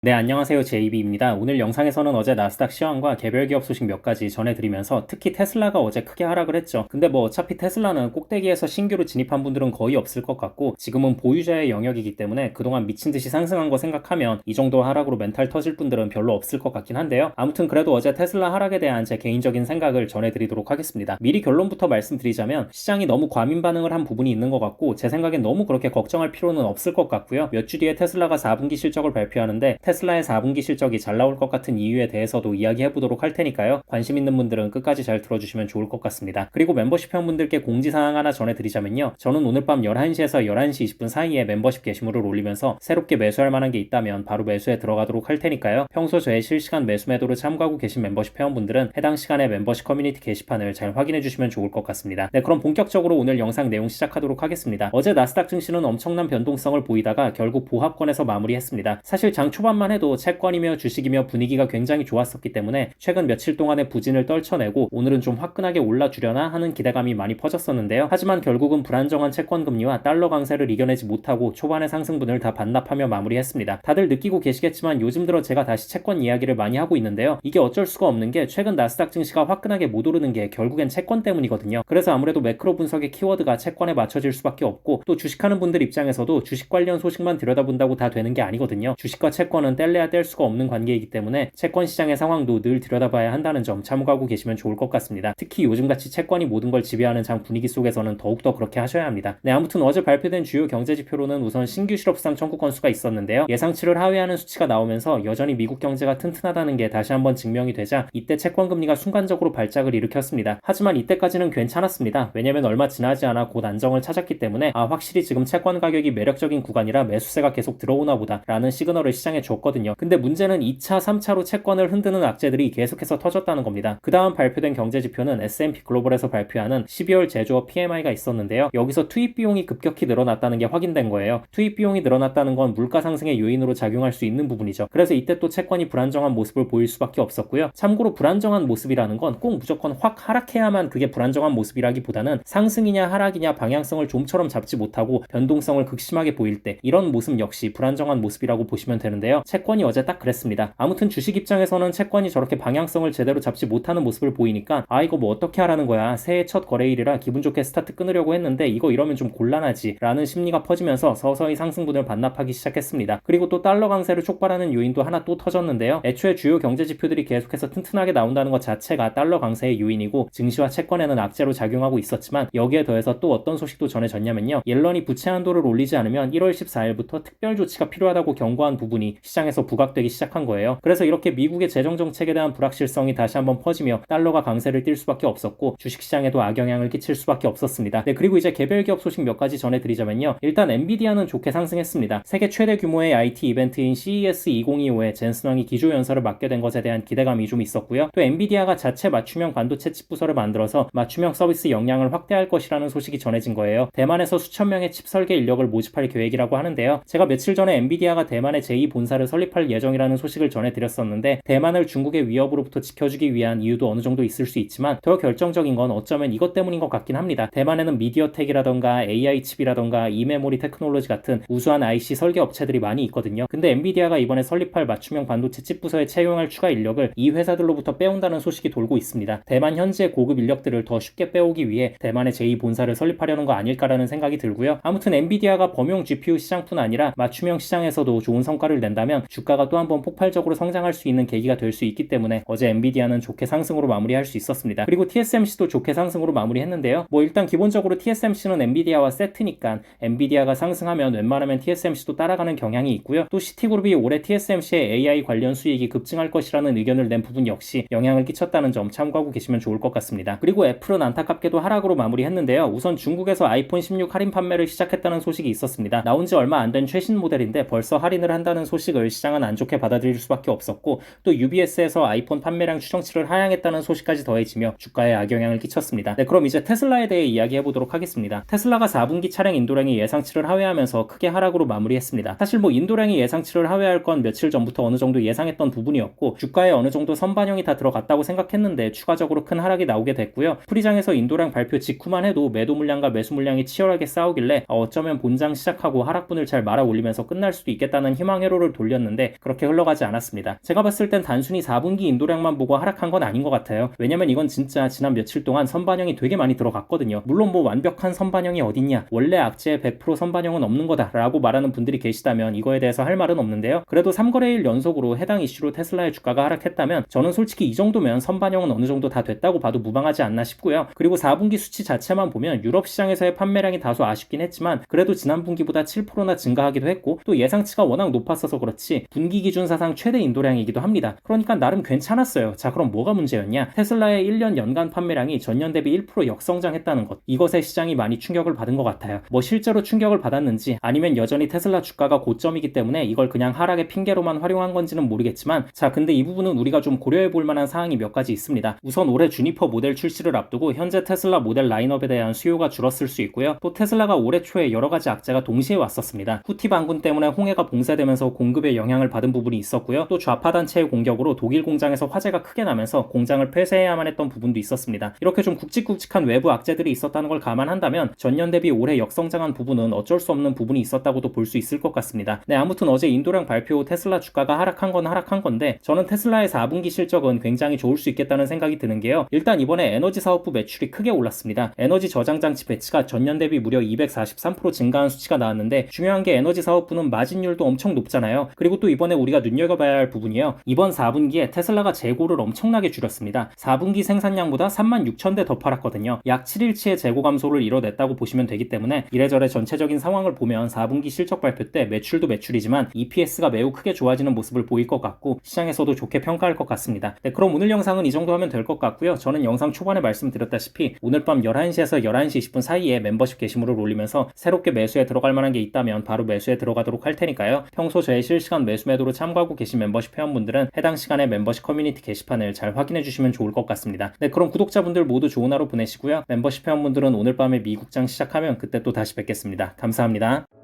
네, 안녕하세요. JB입니다. 오늘 영상에서는 어제 나스닥 시황과 개별 기업 소식 몇 가지 전해드리면서 특히 테슬라가 어제 크게 하락을 했죠. 근데 뭐 어차피 테슬라는 꼭대기에서 신규로 진입한 분들은 거의 없을 것 같고 지금은 보유자의 영역이기 때문에 그동안 미친 듯이 상승한 거 생각하면 이 정도 하락으로 멘탈 터질 분들은 별로 없을 것 같긴 한데요. 아무튼 그래도 어제 테슬라 하락에 대한 제 개인적인 생각을 전해드리도록 하겠습니다. 미리 결론부터 말씀드리자면 시장이 너무 과민 반응을 한 부분이 있는 것 같고 제 생각엔 너무 그렇게 걱정할 필요는 없을 것 같고요. 몇 주 뒤에 테슬라가 4분기 실적을 발표하는데 테슬라의 4분기 실적이 잘 나올 것 같은 이유에 대해서도 이야기해보도록 할 테니까요. 관심 있는 분들은 끝까지 잘 들어주시면 좋을 것 같습니다. 그리고 멤버십 회원분들께 공지사항 하나 전해드리자면요. 저는 오늘 밤 11시에서 11시 20분 사이에 멤버십 게시물을 올리면서 새롭게 매수할 만한 게 있다면 바로 매수에 들어가도록 할 테니까요. 평소 저의 실시간 매수 매도를 참고하고 계신 멤버십 회원분들은 해당 시간에 멤버십 커뮤니티 게시판을 잘 확인해 주시면 좋을 것 같습니다. 네, 그럼 본격적으로 오늘 영상 내용 시작하도록 하겠습니다. 어제 나스닥 증시는 엄청난 변동성을 보이다가 결국 보합권에서 마무리했습니다. 사실 장 초반만 해도 채권이며 주식이며 분위기가 굉장히 좋았었기 때문에 최근 며칠 동안의 부진을 떨쳐내고 오늘은 좀 화끈하게 올라주려나 하는 기대감이 많이 퍼졌었는데요. 하지만 결국은 불안정한 채권 금리와 달러 강세를 이겨내지 못하고 초반의 상승분을 다 반납하며 마무리했습니다. 다들 느끼고 계시겠지만 요즘 들어 제가 다시 채권 이야기를 많이 하고 있는데요. 이게 어쩔 수가 없는 게 최근 나스닥 증시가 화끈하게 못 오르는 게 결국엔 채권 때문이거든요. 그래서 아무래도 매크로 분석의 키워드가 채권에 맞춰질 수밖에 없고 또 주식하는 분들 입장에서도 주식 관련 소식만 들여다본다고 다 되는 게 아니거든요. 주식과 채권은 뗄래야 뗄 수가 없는 관계이기 때문에 채권 시장의 상황도 늘 들여다봐야 한다는 점 참고하고 계시면 좋을 것 같습니다. 특히 요즘같이 채권이 모든 걸 지배하는 장 분위기 속에서는 더욱더 그렇게 하셔야 합니다. 네, 아무튼 어제 발표된 주요 경제 지표로는 우선 신규 실업수당 청구 건수가 있었는데요. 예상치를 하회하는 수치가 나오면서 여전히 미국 경제가 튼튼하다는 게 다시 한번 증명이 되자 이때 채권 금리가 순간적으로 발작을 일으켰습니다. 하지만 이때까지는 괜찮았습니다. 왜냐면 얼마 지나지 않아 곧 안정을 찾았기 때문에 확실히 지금 채권 가격이 매력적인 구간이라 매수세가 계속 들어오나 보다 라는 시그널을 시장에 줬거든요. 근데 문제는 2차, 3차로 채권을 흔드는 악재들이 계속해서 터졌다는 겁니다. 그 다음 발표된 경제지표는 S&P 글로벌에서 발표하는 12월 제조업 PMI가 있었는데요. 여기서 투입 비용이 급격히 늘어났다는 게 확인된 거예요. 투입 비용이 늘어났다는 건 물가 상승의 요인으로 작용할 수 있는 부분이죠. 그래서 이때 또 채권이 불안정한 모습을 보일 수밖에 없었고요. 참고로 불안정한 모습이라는 건 꼭 무조건 확 하락해야만 그게 불안정한 모습이라기보다는 상승이냐 하락이냐 방향성을 좀처럼 잡지 못하고 변동성을 극심하게 보일 때 이런 모습 역시 불안정한 모습이라고 보시면 되는데요. 채권이 어제 딱 그랬습니다. 아무튼 주식 입장에서는 채권이 저렇게 방향성을 제대로 잡지 못하는 모습을 보이니까 이거 뭐 어떻게 하라는 거야. 새해 첫 거래일이라 기분 좋게 스타트 끊으려고 했는데 이거 이러면 좀 곤란하지 라는 심리가 퍼지면서 서서히 상승분을 반납하기 시작했습니다. 그리고 또 달러 강세를 촉발하는 요인도 하나 또 터졌는데요. 애초에 주요 경제 지표들이 계속해서 튼튼하게 나온다는 것 자체가 달러 강세의 요인이고 증시와 채권에는 악재로 작용하고 있었지만 여기에 더해서 또 어떤 소식도 전해졌냐면요. 옐런이 부채 한도를 올리지 않으면 1월 14일부터 특별 조치가 필요하다고 경고한 부분이 시장에서 부각되기 시작한 거예요. 그래서 이렇게 미국의 재정 정책에 대한 불확실성이 다시 한번 퍼지며 달러가 강세를 띨 수밖에 없었고 주식시장에도 악영향을 끼칠 수밖에 없었습니다. 네, 그리고 이제 개별 기업 소식 몇 가지 전해드리자면요. 일단 엔비디아는 좋게 상승했습니다. 세계 최대 규모의 IT 이벤트인 CES 2025에 젠슨 왕이 기조연설을 맡게 된 것에 대한 기대감이 좀 있었고요. 또 엔비디아가 자체 맞춤형 반도체 칩 부서를 만들어서 맞춤형 서비스 역량을 확대할 것이라는 소식이 전해진 거예요. 대만에서 수천 명의 칩 설계 인력을 모집할 계획이라고 하는데요. 제가 며칠 전에 엔비디아가 대만의 제2본사를 설립할 예정이라는 소식을 전해드렸었는데 대만을 중국의 위협으로부터 지켜주기 위한 이유도 어느 정도 있을 수 있지만 더 결정적인 건 어쩌면 이것 때문인 것 같긴 합니다. 대만에는 미디어텍이라던가 AI 칩이라던가 이메모리 테크놀로지 같은 우수한 IC 설계 업체들이 많이 있거든요. 근데 엔비디아가 이번에 설립할 맞춤형 반도체 칩 부서에 채용할 추가 인력을 이 회사들로부터 빼온다는 소식이 돌고 있습니다. 대만 현지의 고급 인력들을 더 쉽게 빼오기 위해 대만의 제2본사를 설립하려는 거 아닐까라는 생각이 들고요. 아무튼 엔비디아가 범용 GPU 시장뿐 아니라 맞춤형 시장에서도 좋은 성과를 낸다면 주가가 또 한번 폭발적으로 성장할 수 있는 계기가 될 수 있기 때문에 어제 엔비디아는 좋게 상승으로 마무리할 수 있었습니다. 그리고 TSMC도 좋게 상승으로 마무리했는데요. 뭐 일단 기본적으로 TSMC는 엔비디아와 세트니까 엔비디아가 상승하면 웬만하면 TSMC도 따라가는 경향이 있고요. 또 시티그룹이 올해 TSMC의 AI 관련 수익이 급증할 것이라는 의견을 낸 부분 역시 영향을 끼쳤다는 점 참고하고 계시면 좋을 것 같습니다. 그리고 애플은 안타깝게도 하락으로 마무리했는데요. 우선 중국에서 아이폰 16 할인 판매를 시작했다는 소식이 있었습니다. 나온 지 얼마 안 된 최신 모델인데 벌써 할인을 한다는 소식을 시장은 안 좋게 받아들일 수밖에 없었고 또 UBS에서 아이폰 판매량 추정치를 하향했다는 소식까지 더해지며 주가에 악영향을 끼쳤습니다. 네, 그럼 이제 테슬라에 대해 이야기해보도록 하겠습니다. 테슬라가 4분기 차량 인도량이 예상치를 하회하면서 크게 하락으로 마무리했습니다. 사실 뭐 인도량이 예상치를 하회할 건 며칠 전부터 어느 정도 예상했던 부분이었고 주가에 어느 정도 선반영이 다 들어갔다고 생각했는데 추가적으로 큰 하락이 나오게 됐고요. 프리장에서 인도량 발표 직후만 해도 매도 물량과 매수 물량이 치열하게 싸우길래 어쩌면 본장 시작하고 하락분을 잘 말아 올리면서 끝날 수도 있겠다는 희망 회로를 돌려 올렸는데 그렇게 흘러가지 않았습니다. 제가 봤을 땐 단순히 4분기 인도량만 보고 하락한 건 아닌 것 같아요. 왜냐면 이건 진짜 지난 며칠 동안 선반영이 되게 많이 들어갔거든요. 물론 뭐 완벽한 선반영이 어딨냐, 원래 악재의 100% 선반영은 없는 거다 라고 말하는 분들이 계시다면 이거에 대해서 할 말은 없는데요. 그래도 3거래일 연속으로 해당 이슈로 테슬라의 주가가 하락했다면 저는 솔직히 이 정도면 선반영은 어느 정도 다 됐다고 봐도 무방하지 않나 싶고요. 그리고 4분기 수치 자체만 보면 유럽 시장에서의 판매량이 다소 아쉽긴 했지만 그래도 지난 분기보다 7%나 증가하기도 했고 또 예상치가 워낙 높았어서 그렇지 분기 기준 사상 최대 인도량이기도 합니다. 그러니까 나름 괜찮았어요. 자, 그럼 뭐가 문제였냐? 테슬라의 1년 연간 판매량이 전년 대비 1% 역성장했다는 것. 이것에 시장이 많이 충격을 받은 것 같아요. 뭐 실제로 충격을 받았는지 아니면 여전히 테슬라 주가가 고점이기 때문에 이걸 그냥 하락의 핑계로만 활용한 건지는 모르겠지만 자, 근데 이 부분은 우리가 좀 고려해 볼 만한 사항이 몇 가지 있습니다. 우선 올해 주니퍼 모델 출시를 앞두고 현재 테슬라 모델 라인업에 대한 수요가 줄었을 수 있고요. 또 테슬라가 올해 초에 여러 가지 악재가 동시에 왔었습니다. 후티 반군 때문에 홍해가 봉쇄되면서 공급에 영향을 받은 부분이 있었고요. 또 좌파 단체의 공격으로 독일 공장에서 화재가 크게 나면서 공장을 폐쇄해야만 했던 부분도 있었습니다. 이렇게 좀 굵직굵직한 외부 악재들이 있었다는 걸 감안한다면 전년 대비 올해 역성장한 부분은 어쩔 수 없는 부분이 있었다고도 볼 수 있을 것 같습니다. 네, 아무튼 어제 인도량 발표 후 테슬라 주가가 하락한 건 하락한 건데 저는 테슬라의 4분기 실적은 굉장히 좋을 수 있겠다는 생각이 드는 게요. 일단 이번에 에너지 사업부 매출이 크게 올랐습니다. 에너지 저장 장치 배치가 전년 대비 무려 243% 증가한 수치가 나왔는데 중요한 게 에너지 사업부는 마진율도 엄청 높잖아요. 그리고 또 이번에 우리가 눈여겨봐야 할 부분이요. 이번 4분기에 테슬라가 재고를 엄청나게 줄였습니다. 4분기 생산량보다 36,000대 더 팔았거든요. 약 7일치의 재고 감소를 이뤄냈다고 보시면 되기 때문에 이래저래 전체적인 상황을 보면 4분기 실적 발표 때 매출도 매출이지만 EPS가 매우 크게 좋아지는 모습을 보일 것 같고 시장에서도 좋게 평가할 것 같습니다. 네, 그럼 오늘 영상은 이 정도 하면 될 것 같고요. 저는 영상 초반에 말씀드렸다시피 오늘 밤 11시에서 11시 20분 사이에 멤버십 게시물을 올리면서 새롭게 매수에 들어갈 만한 게 있다면 바로 매수에 들어가도록 할 테니까요. 평소 저의 실시간 매수 매도로 참고하고 계신 멤버십 회원분들은 해당 시간에 멤버십 커뮤니티 게시판을 잘 확인해 주시면 좋을 것 같습니다. 네, 그럼 구독자분들 모두 좋은 하루 보내시고요. 멤버십 회원분들은 오늘 밤에 미국장 시작하면 그때 또 다시 뵙겠습니다. 감사합니다.